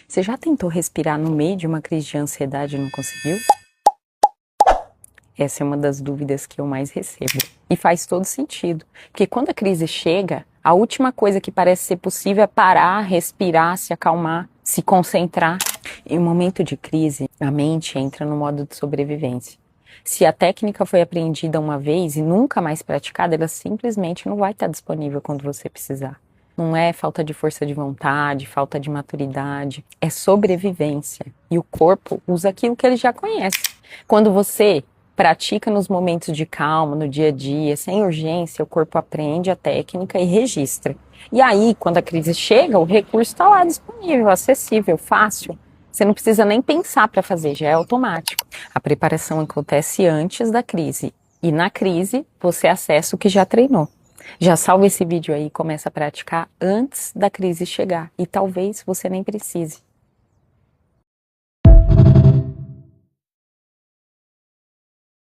Você já tentou respirar no meio de uma crise de ansiedade e não conseguiu? Essa é uma das dúvidas que eu mais recebo. E faz todo sentido. Porque quando a crise chega, a última coisa que parece ser possível é parar, respirar, se acalmar, se concentrar. Em um momento de crise, a mente entra no modo de sobrevivência. Se a técnica foi aprendida uma vez e nunca mais praticada, ela simplesmente não vai estar disponível quando você precisar. Não é falta de força de vontade, falta de maturidade, é sobrevivência. E o corpo usa aquilo que ele já conhece. Quando você pratica nos momentos de calma, no dia a dia, sem urgência, o corpo aprende a técnica e registra. E aí, quando a crise chega, o recurso está lá disponível, acessível, fácil. Você não precisa nem pensar para fazer, já é automático. A preparação acontece antes da crise. E na crise, você acessa o que já treinou. Já salva esse vídeo aí e começa a praticar antes da crise chegar. E talvez você nem precise.